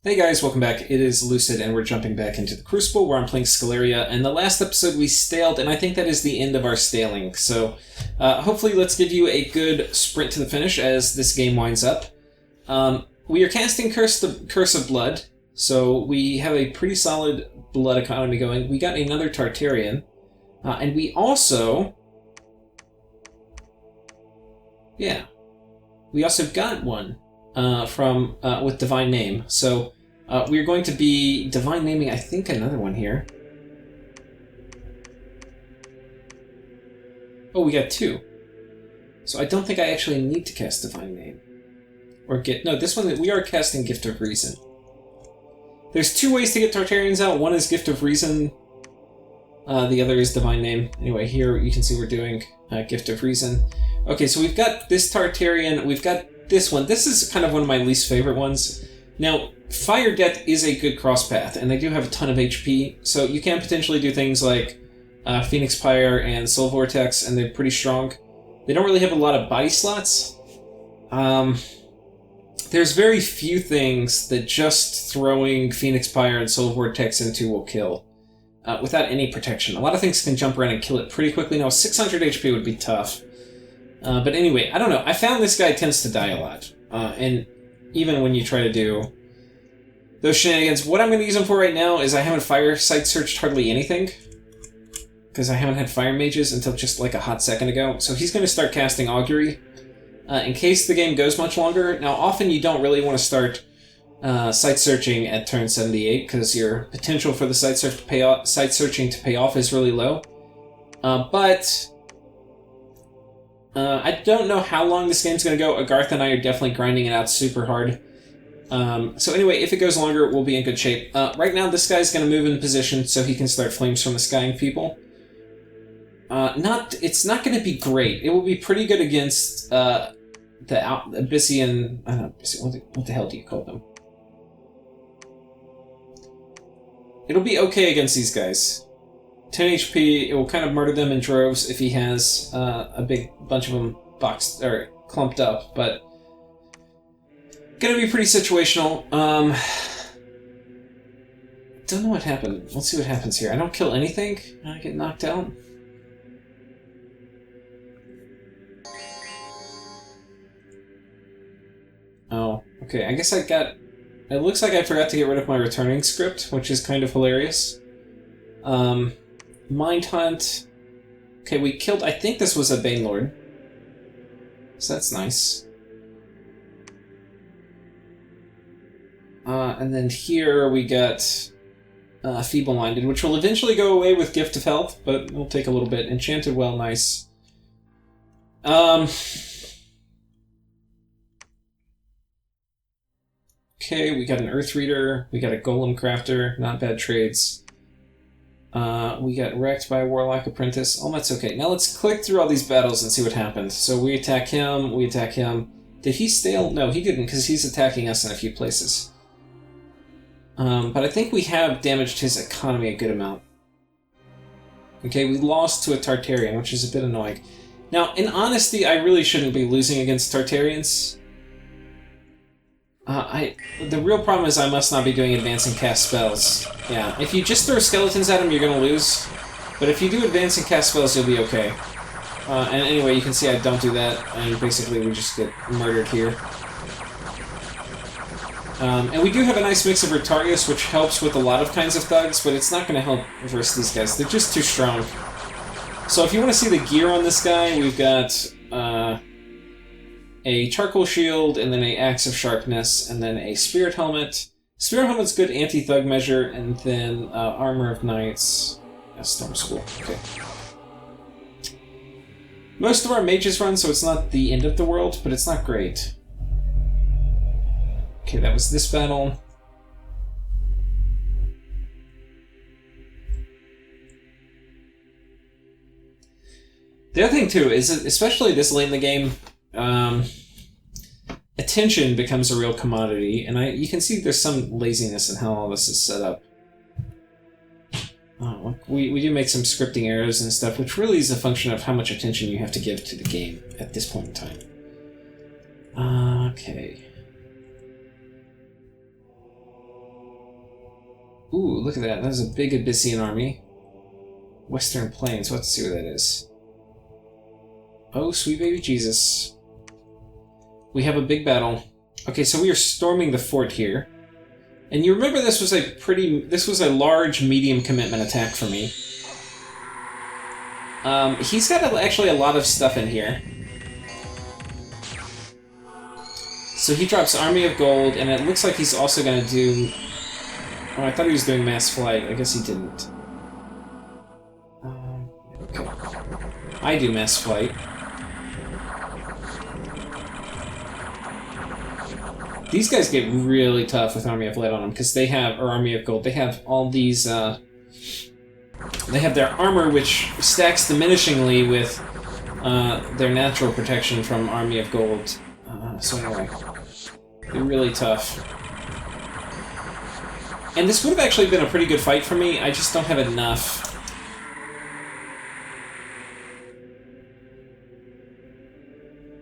Hey guys, welcome back. It is Lucid, and we're jumping back into the Crucible, where I'm playing Sceleria, and the last episode we staled, and I think that is the end of our staling. So, hopefully let's give you a good sprint to the finish as this game winds up. We are casting Curse of Blood, so we have a pretty solid blood economy going. We got another Tartarian, and we also... Yeah. We also got one. With Divine Name. So we're going to be Divine Naming, I think, another one here. Oh, we got two. So I don't think I actually need to cast Divine Name. Or get... No, this one, we are casting Gift of Reason. There's two ways to get Tartarians out. One is Gift of Reason. The other is Divine Name. Anyway, here you can see we're doing Gift of Reason. Okay, so we've got this Tartarian. We've got this one. This is kind of one of my least favorite ones. Now, Fire Death is a good cross path, and they do have a ton of HP, so you can potentially do things like Phoenix Pyre and Soul Vortex, and they're pretty strong. They don't really have a lot of body slots. There's very few things that just throwing Phoenix Pyre and Soul Vortex into will kill, without any protection. A lot of things can jump around and kill it pretty quickly. Now, 600 HP would be tough. But anyway, I don't know. I found this guy tends to die a lot. And even when you try to do those shenanigans, what I'm going to use him for right now is I haven't fire site searched hardly anything. Because I haven't had fire mages until just like a hot second ago. So he's going to start casting Augury. In case the game goes much longer. Now, often you don't really want to start site searching at turn 78 because your potential for the site searching to pay off is really low. But... I don't know how long this game's going to go. Agarth and I are definitely grinding it out super hard. So anyway, if it goes longer, we'll be in good shape. Right now, this guy's going to move in position so he can start Flames from the Skying people. It's not going to be great. It will be pretty good against the Abyssian... I don't know, what the hell do you call them? It'll be okay against these guys. 10 HP, it will kind of murder them in droves if he has a big bunch of them boxed or clumped up, but gonna be pretty situational. Don't know what happened. Let's see what happens here. I don't kill anything. I get knocked out. Oh, okay. I guess I got... It looks like I forgot to get rid of my returning script, which is kind of hilarious. Mind Hunt. Okay, we killed... I think this was a Banelord. So that's nice. And then here we got Feeble-Minded, which will eventually go away with Gift of Health, but it'll take a little bit. Enchanted Well, nice. Okay, we got an Earth Reader. We got a Golem Crafter. Not bad trades. We got wrecked by a Warlock Apprentice. Oh, that's okay. Now let's click through all these battles and see what happens. So we attack him, we attack him. Did he stale? No, he didn't, because he's attacking us in a few places. But I think we have damaged his economy a good amount. Okay, we lost to a Tartarian, which is a bit annoying. Now, in honesty, I really shouldn't be losing against Tartarians. The real problem is I must not be doing advance and cast spells. Yeah, if you just throw skeletons at them, you're gonna lose. But if you do advance and cast spells, you'll be okay. And anyway, you can see I don't do that, and basically we just get murdered here. And we do have a nice mix of Rotarius, which helps with a lot of kinds of thugs, but it's not gonna help versus these guys. They're just too strong. So if you want to see the gear on this guy, we've got... a charcoal shield, and then a axe of sharpness, and then a spirit helmet. Spirit helmet's good anti-thug measure, and then armor of knights. Storm School. Okay. Most of our mages run, so it's not the end of the world, but it's not great. Okay, that was this battle. The other thing too is, especially this late in the game. Attention becomes a real commodity, and you can see there's some laziness in how all this is set up. Oh, we do make some scripting errors and stuff, which really is a function of how much attention you have to give to the game at this point in time. Okay. Ooh, look at that. That was a big Abyssian army. Western Plains. Let's see what that is. Oh, sweet baby Jesus. We have a big battle. Okay, so we are storming the fort here. And you remember this was a large medium commitment attack for me. He's got actually a lot of stuff in here. So he drops Army of Gold, and it looks like he's also going to do... Oh, I thought he was doing Mass Flight. I guess he didn't. Okay. I do Mass Flight. These guys get really tough with Army of Lead on them, because they have... Or Army of Gold. They have all these... They have their armor, which stacks diminishingly with their natural protection from Army of Gold. So anyway, they're really tough. And this would have actually been a pretty good fight for me, I just don't have enough.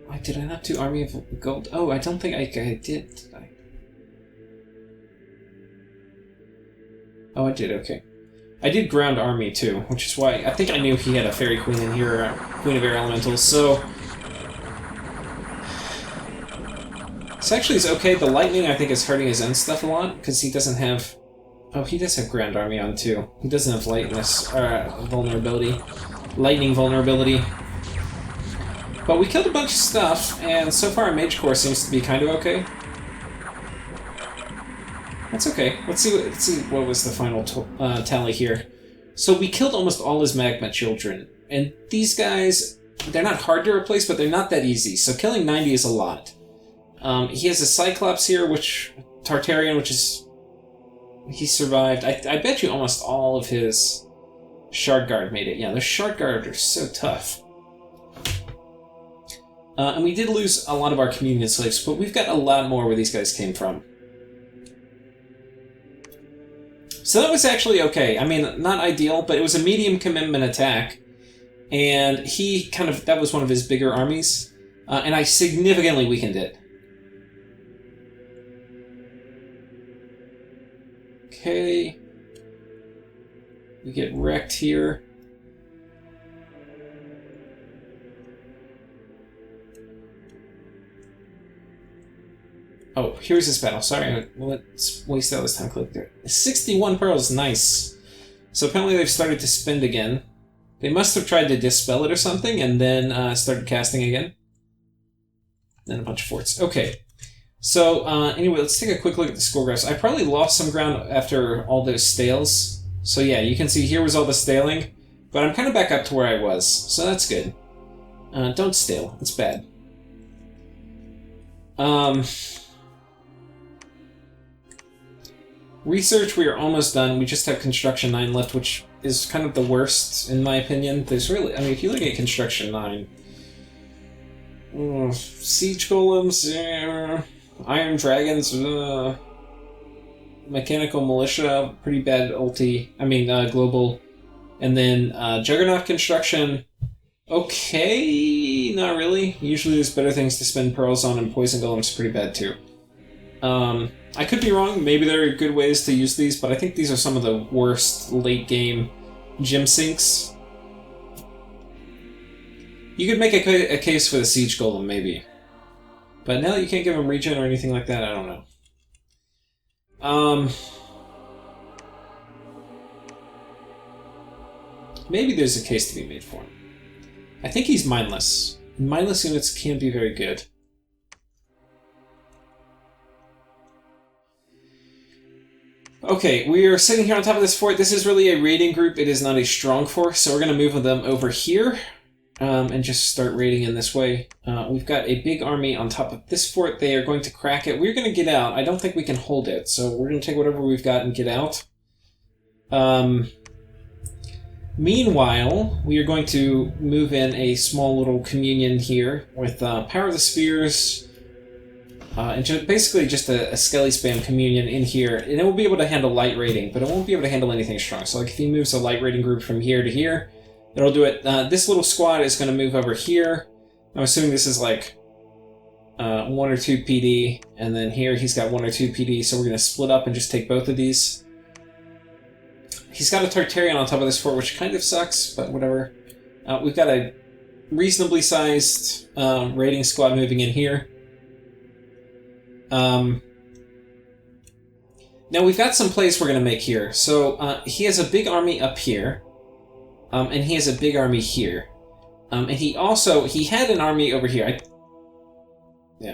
Why did I not do Army of Gold? Oh, I don't think I did I? Oh, I did, okay. I did Ground Army too, which is why I think I knew he had a Fairy Queen in here, Queen of Air Elementals, so... This actually is okay. The Lightning, I think, is hurting his own stuff a lot, because he doesn't have... Oh, he does have Ground Army on too. He doesn't have Lightness, vulnerability. Lightning vulnerability. But we killed a bunch of stuff, and so far our Mage Corps seems to be kind of okay. That's okay. Let's see what was the final tally here. So we killed almost all his Magma Children. And these guys, they're not hard to replace, but they're not that easy. So killing 90 is a lot. He has a Cyclops here, Tartarian, which is... He survived. I bet you almost all of his Shard Guard made it. Yeah, the Shard Guard are so tough. And we did lose a lot of our Communion Slaves, but we've got a lot more where these guys came from. So that was actually okay. I mean, not ideal, but it was a medium commitment attack. And that was one of his bigger armies. And I significantly weakened it. Okay. We get wrecked here. Oh, here's this battle. Sorry, let's waste all this time clicking there. 61 pearls, nice. So apparently they've started to spend again. They must have tried to dispel it or something, and then started casting again. Then a bunch of forts. Okay. So, anyway, let's take a quick look at the score graphs. I probably lost some ground after all those stales. So yeah, you can see here was all the staling, but I'm kind of back up to where I was, so that's good. Don't stale, it's bad. Research, we are almost done. We just have Construction 9 left, which is kind of the worst, in my opinion. There's really... I mean, if you look at Construction 9... Siege Golems, Iron Dragons, Mechanical Militia, pretty bad ulti. I mean, global. And then Juggernaut Construction, okay, not really. Usually there's better things to spend pearls on, and Poison Golem's pretty bad too. I could be wrong, maybe there are good ways to use these, but I think these are some of the worst late-game gem sinks. You could make a case for the Siege Golem, maybe. But now that you can't give him regen or anything like that, I don't know. Maybe there's a case to be made for him. I think he's mindless. Mindless units can be very good. Okay, we are sitting here on top of this fort. This is really a raiding group. It is not a strong force, so we're going to move them over here and just start raiding in this way. We've got a big army on top of this fort. They are going to crack it. We're going to get out. I don't think we can hold it, so we're going to take whatever we've got and get out. Meanwhile, we are going to move in a small little communion here with Power of the Spheres, and basically just a Skelly spam communion in here, and it will be able to handle light raiding, but it won't be able to handle anything strong. So like if he moves a light raiding group from here to here, it'll do it. This little squad is going to move over here. I'm assuming this is like 1 or 2 PD, and then here he's got 1 or 2 PD, so we're going to split up and just take both of these. he's got a Tartarian on top of this fort, which kind of sucks, but whatever. We've got a reasonably sized raiding squad moving in here. Now we've got some plays we're going to make here. So he has a big army up here, and he has a big army here. And he had an army over here.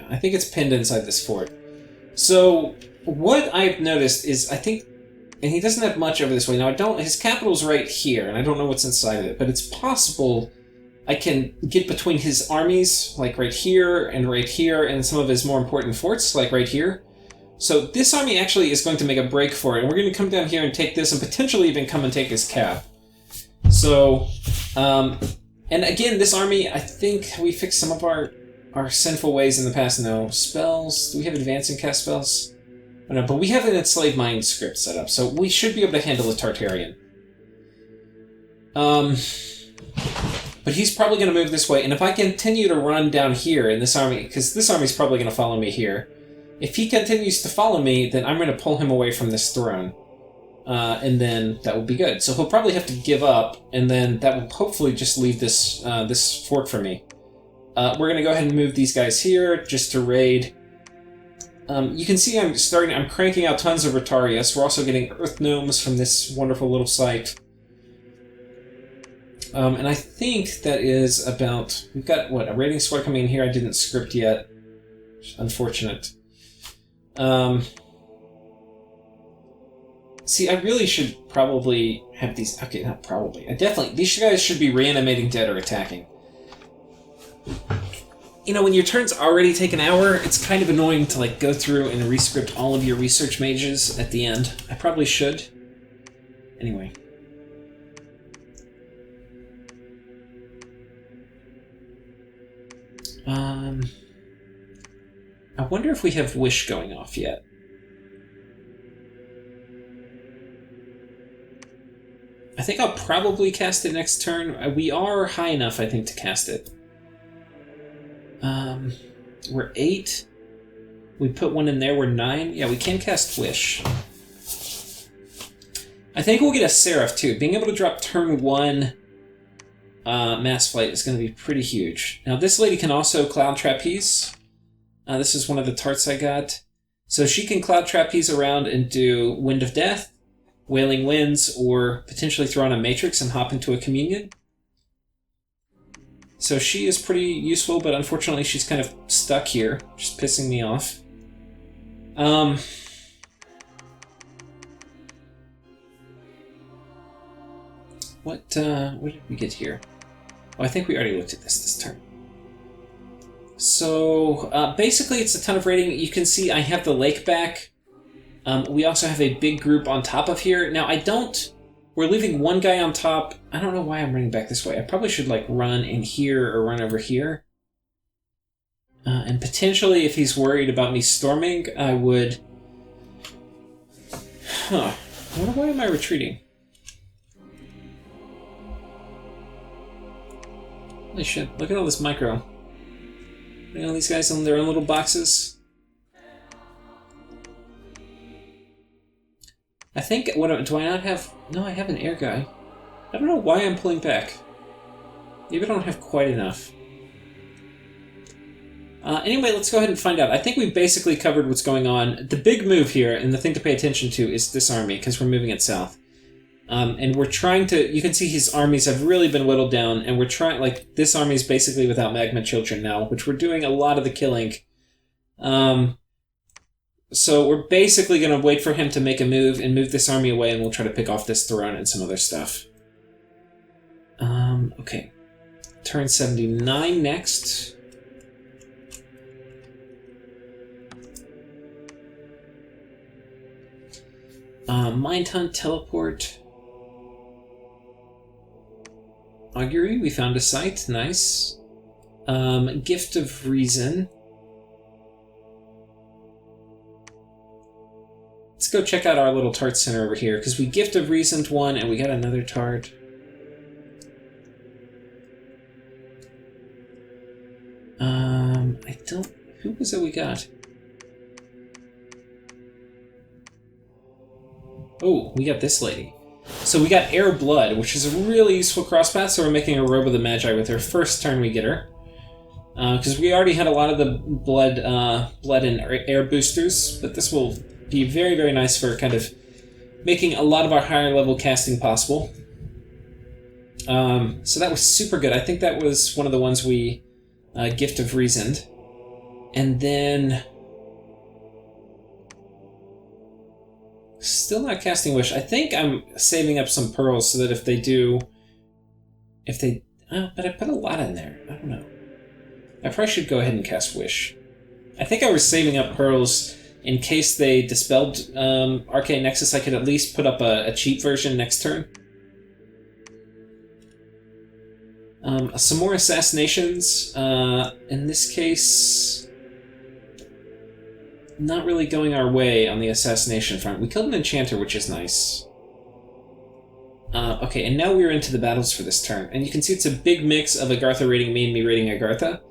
I think it's pinned inside this fort. So what I've noticed is, I think, and he doesn't have much over this way. Now his capital's right here, and I don't know what's inside of it, but it's possible I can get between his armies, like right here, and some of his more important forts, like right here. So this army actually is going to make a break for it, and we're going to come down here and take this, and potentially even come and take his cap. So, and again, this army, I think we fixed some of our sinful ways in the past. No. Spells? Do we have advancing cast spells? Oh, no, but we have an enslaved mind script set up, so we should be able to handle a Tartarian. But he's probably going to move this way, and if I continue to run down here in this army, because this army's probably going to follow me here, if he continues to follow me, then I'm going to pull him away from this throne. And then that will be good. So he'll probably have to give up, and then that will hopefully just leave this this fort for me. We're going to go ahead and move these guys here, just to raid. You can see I'm cranking out tons of Rotarius. We're also getting Earth Gnomes from this wonderful little site. And I think that is about... We've got, a raiding squad coming in here I didn't script yet. Unfortunate. See, I really should probably have these... Okay, not probably. These guys should be reanimating dead or attacking. You know, when your turns already take an hour, it's kind of annoying to, go through and rescript all of your research mages at the end. I probably should. Anyway. I wonder if we have Wish going off yet. I think I'll probably cast it next turn. We are high enough, I think, to cast it. We're 8. We put one in there, we're 9. Yeah, we can cast Wish. I think we'll get a Seraph, too. Being able to drop turn 1 Mass Flight is going to be pretty huge. Now, this lady can also Cloud Trapeze. This is one of the tarts I got. So she can Cloud Trapeze around and do Wind of Death, Wailing Winds, or potentially throw on a Matrix and hop into a Communion. So she is pretty useful, but unfortunately she's kind of stuck here, just pissing me off. What did we get here? Oh, I think we already looked at this turn. So, basically it's a ton of raiding. You can see I have the lake back. We also have a big group on top of here. Now, we're leaving one guy on top. I don't know why I'm running back this way. I probably should, run in here or run over here. And potentially, if he's worried about me storming, I would... Huh. I wonder why am I retreating? Holy shit, look at all this micro. Look at all these guys in their own little boxes. I think, do I not have... No, I have an air guy. I don't know why I'm pulling back. Maybe I don't have quite enough. Anyway, let's go ahead and find out. I think we've basically covered what's going on. The big move here, and the thing to pay attention to, is this army, because we're moving it south. And we're trying to... You can see his armies have really been whittled down, and we're trying... this army is basically without Magma Children now, which we're doing a lot of the killing. So we're basically going to wait for him to make a move and move this army away, and we'll try to pick off this throne and some other stuff. Okay. Turn 79 next. Mind Hunt, Teleport. Augury, we found a site. Nice. Gift of Reason. Let's go check out our little tart center over here, because we Gift of Reasoned one, and we got another tart. I don't... Who was it we got? Oh, we got this lady. So we got Air Blood, which is a really useful crosspath, so we're making a Robe of the Magi with her first turn we get her. Because we already had a lot of the blood and air boosters, but this will be very, very nice for kind of making a lot of our higher level casting possible. So that was super good. I think that was one of the ones we Gift of Reasoned. And then... Still not casting Wish. I think I'm saving up some pearls so that if they do... Oh, but I put a lot in there. I don't know. I probably should go ahead and cast Wish. I think I was saving up pearls in case they dispelled Arcane Nexus. I could at least put up a cheap version next turn. Some more assassinations. In this case, not really going our way on the assassination front. We killed an enchanter, which is nice. Okay, and now we're into the battles for this turn. And you can see it's a big mix of Agartha raiding me and me raiding Agartha.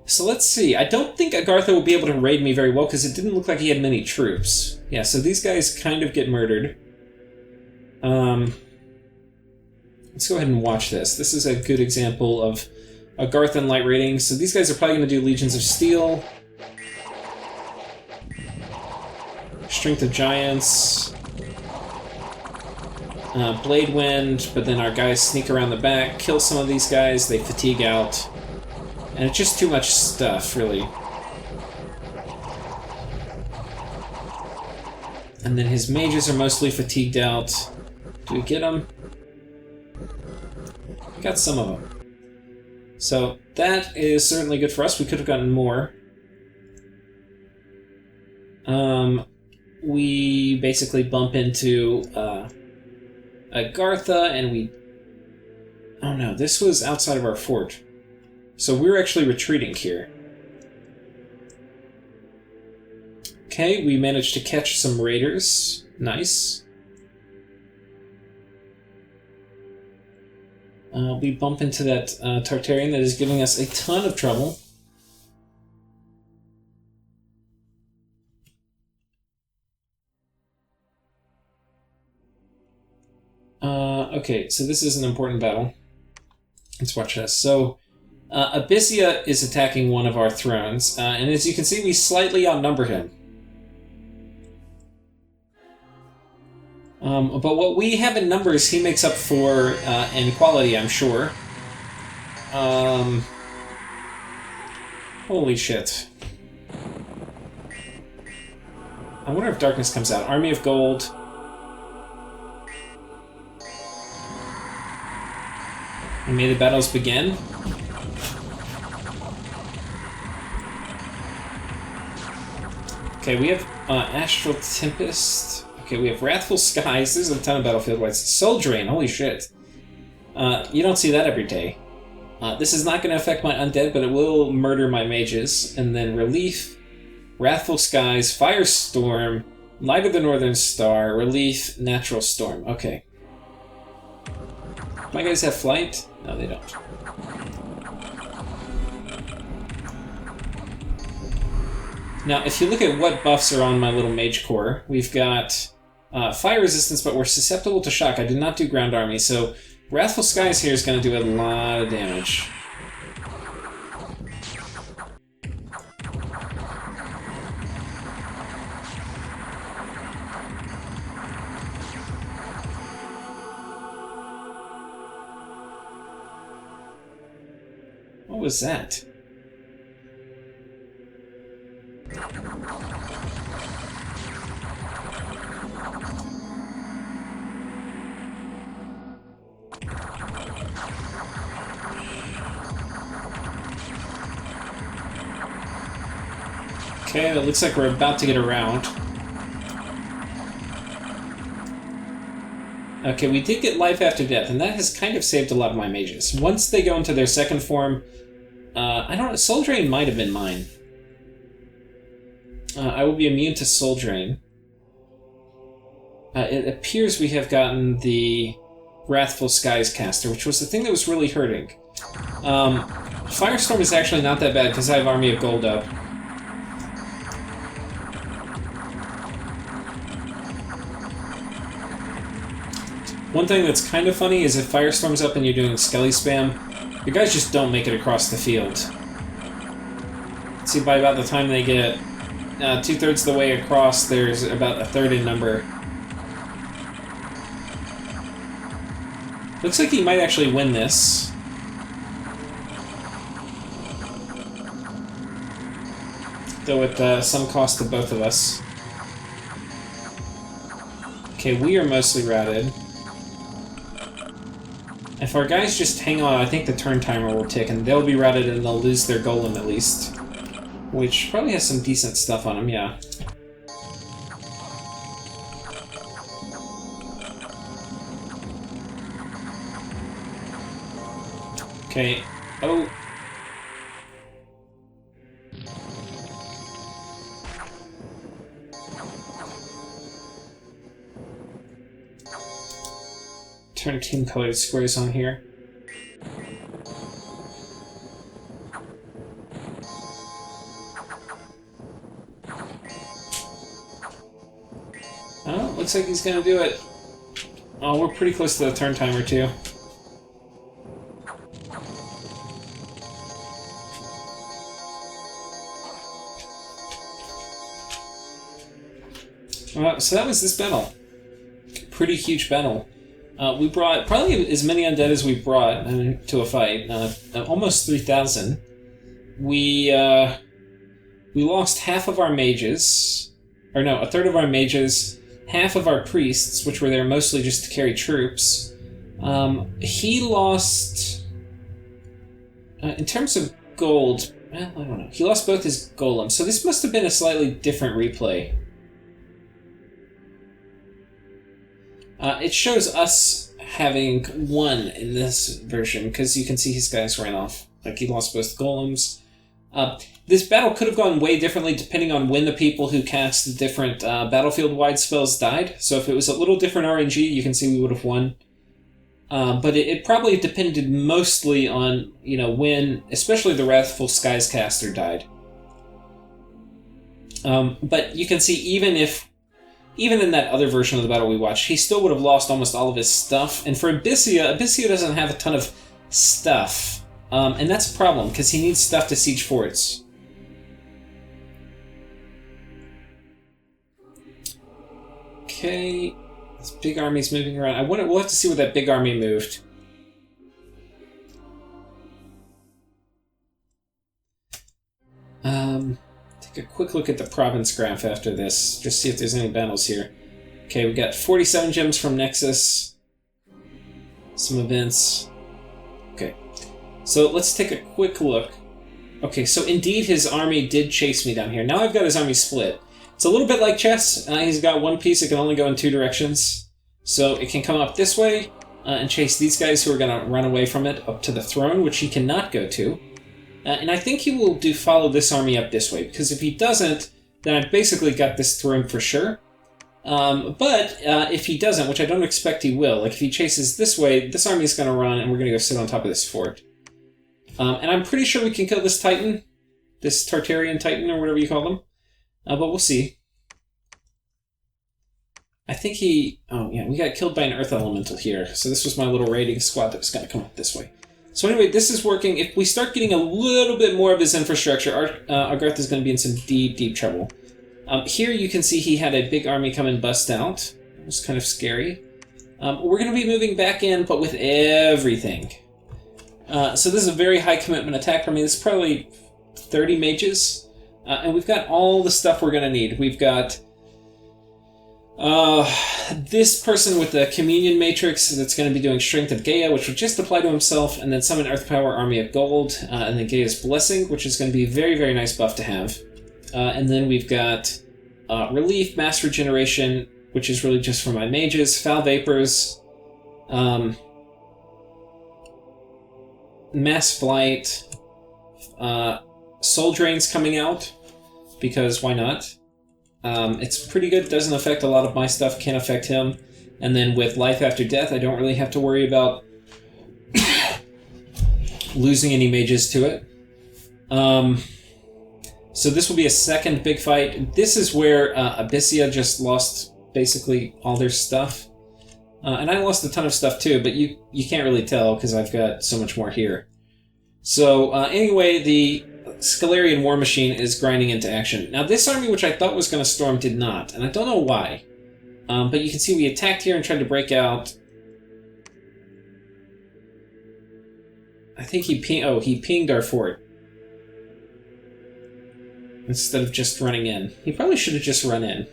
So let's see. I don't think Agartha will be able to raid me very well because it didn't look like he had many troops. Yeah, so these guys kind of get murdered. Let's go ahead and watch this. This is a good example of Agarthan light raiding. So these guys are probably going to do Legions of Steel. Strength of Giants. Blade Wind, but then our guys sneak around the back, kill some of these guys, they fatigue out. And it's just too much stuff, really. And then his mages are mostly fatigued out. Do we get them? We got some of them. So that is certainly good for us. We could have gotten more. We basically bump into Agartha, and we... Oh no, this was outside of our fort. So we're actually retreating here. Okay, we managed to catch some raiders. Nice. We bump into that Tartarian that is giving us a ton of trouble. Okay, so this is an important battle. Let's watch this. So, Abysia is attacking one of our thrones, and as you can see, we slightly outnumber him. But what we have in numbers, he makes up for in quality, I'm sure. Holy shit. I wonder if darkness comes out. Army of Gold. And may the battles begin. Okay, we have Astral Tempest. Okay, we have Wrathful Skies. There's a ton of battlefield whites. Soul Drain, holy shit. You don't see that every day. This is not going to affect my undead, but it will murder my mages. And then Relief, Wrathful Skies, Firestorm, Light of the Northern Star, Relief, Natural Storm. Okay. My guys have flight? No, they don't. Now, if you look at what buffs are on my little mage core, we've got fire resistance, but we're susceptible to shock. I did not do ground army, so Wrathful Skies here is going to do a lot of damage. What was that? Okay, it looks like we're about to get around. Okay, we did get Life After Death, and that has kind of saved a lot of my mages. Once they go into their second form, I don't know, Soul Drain might have been mine. I will be immune to Soul Drain. It appears we have gotten the Wrathful Skies caster, which was the thing that was really hurting. Firestorm is actually not that bad because I have Army of Gold up. One thing that's kind of funny is if Firestorm's up and you're doing Skelly spam, your guys just don't make it across the field. See, by about the time they get 2/3 of the way across, there's about a third in number. Looks like he might actually win this. Though at some cost to both of us. Okay, we are mostly routed. If our guys just hang on, I think the turn timer will tick, and they'll be routed and they'll lose their golem at least. Which probably has some decent stuff on him, yeah. Okay. Oh. Turn team-colored squares on here. Oh, looks like he's gonna do it. Oh, we're pretty close to the turn timer, too. So that was this battle. Pretty huge battle. We brought probably as many undead as we brought to a fight. Almost 3,000. We lost half of our mages, or no, a third of our mages, half of our priests, which were there mostly just to carry troops. He lost, in terms of gold, well, I don't know. He lost both his golems, so this must have been a slightly different replay. It shows us having won in this version, because you can see his guys ran off. Like, he lost both golems. This battle could have gone way differently depending on when the people who cast the different battlefield-wide spells died. So if it was a little different RNG, you can see we would have won. But it probably depended mostly on, when, especially the Wrathful Skies caster died. But you can see even in that other version of the battle we watched, he still would have lost almost all of his stuff. And for Abysia doesn't have a ton of stuff. And that's a problem, because he needs stuff to siege forts. Okay, this big army's moving around. We'll have to see where that big army moved. Take a quick look at the province graph after this, just see if there's any battles here. Okay, we got 47 gems from Nexus. Some events. Okay, so let's take a quick look. Okay, so indeed his army did chase me down here. Now I've got his army split. It's a little bit like chess. He's got one piece that can only go in two directions. So it can come up this way and chase these guys who are going to run away from it up to the throne, which he cannot go to. And I think he will follow this army up this way, because if he doesn't, then I've basically got this throne for sure. But if he doesn't, which I don't expect he will, like if he chases this way, this army is going to run and we're going to go sit on top of this fort. And I'm pretty sure we can kill this Titan, this Tartarian Titan, or whatever you call them. But we'll see. I think oh yeah, we got killed by an Earth Elemental here. So this was my little raiding squad that was going to come up this way. So anyway, this is working. If we start getting a little bit more of his infrastructure, Argarth is going to be in some deep, deep trouble. Here you can see he had a big army come and bust out. It was kind of scary. We're going to be moving back in, but with everything. So this is a very high commitment attack. I mean, it's probably 30 mages. And we've got all the stuff we're going to need. We've got this person with the Communion Matrix that's going to be doing Strength of Gaia, which would just apply to himself, and then summon Earth Power Army of Gold, and then Gaia's Blessing, which is going to be a very, very nice buff to have. And then we've got Relief, Mass Regeneration, which is really just for my mages, Foul Vapors, Mass Flight, Soul Drains coming out, because why not? It's pretty good, doesn't affect a lot of my stuff, can't affect him. And then with Life After Death, I don't really have to worry about losing any mages to it. So this will be a second big fight. This is where Abysia just lost basically all their stuff. And I lost a ton of stuff too, but you can't really tell because I've got so much more here. So anyway, the Scelerian war machine is grinding into action. Now this army, which I thought was going to storm, did not, and I don't know why. But you can see we attacked here and tried to break out. I think he pinged our fort. Instead of just running in. He probably should have just run in.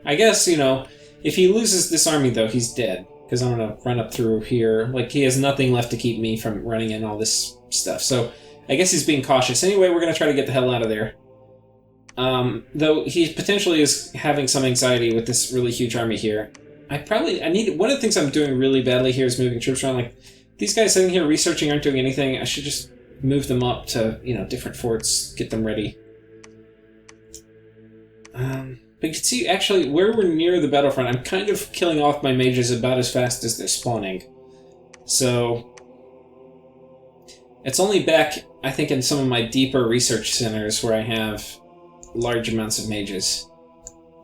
I guess, you know, if he loses this army, though, he's dead. Because I'm going to run up through here. Like, he has nothing left to keep me from running in all this stuff. So, I guess he's being cautious. Anyway, we're going to try to get the hell out of there. Though he potentially is having some anxiety with this really huge army here. One of the things I'm doing really badly here is moving troops around. Like, these guys sitting here researching aren't doing anything. I should just move them up to, you know, different forts, get them ready. But you can see, actually, where we're near the battlefront, I'm kind of killing off my mages about as fast as they're spawning. So, it's only back, I think, in some of my deeper research centers where I have large amounts of mages.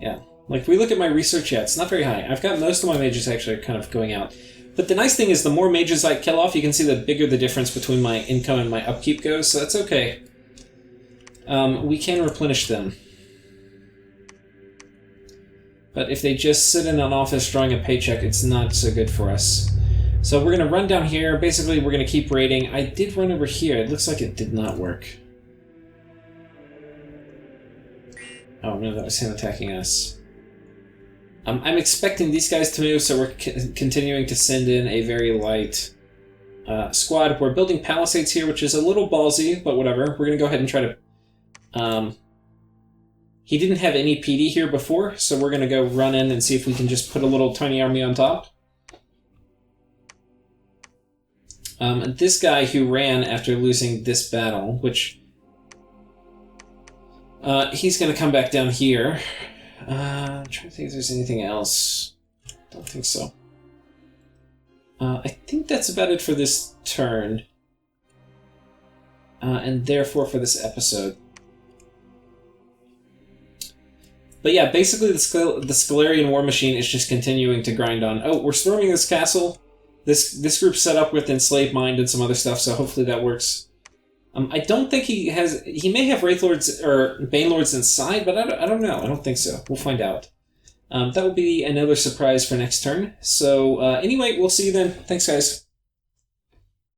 Yeah. Like, if we look at my research, yeah, it's not very high. I've got most of my mages actually kind of going out. But the nice thing is, the more mages I kill off, you can see the bigger the difference between my income and my upkeep goes, so that's okay. We can replenish them. But if they just sit in an office drawing a paycheck, it's not so good for us. So we're going to run down here. Basically, we're going to keep raiding. I did run over here. It looks like it did not work. Oh, no, that was him attacking us. I'm expecting these guys to move, so we're continuing to send in a very light squad. We're building palisades here, which is a little ballsy, but whatever. We're going to go ahead and try to... He didn't have any PD here before, so we're going to go run in and see if we can just put a little tiny army on top. And this guy who ran after losing this battle, which... he's going to come back down here. I'm trying to think if there's anything else. Don't think so. I think that's about it for this turn. And therefore for this episode. But yeah, basically the Scelerian war machine is just continuing to grind on. Oh, we're storming this castle. This group's set up with Enslaved Mind and some other stuff, so hopefully that works. I don't think he has... He may have Wraith Lords or Bane Lords inside, but I don't know. I don't think so. We'll find out. That will be another surprise for next turn. So anyway, we'll see you then. Thanks, guys.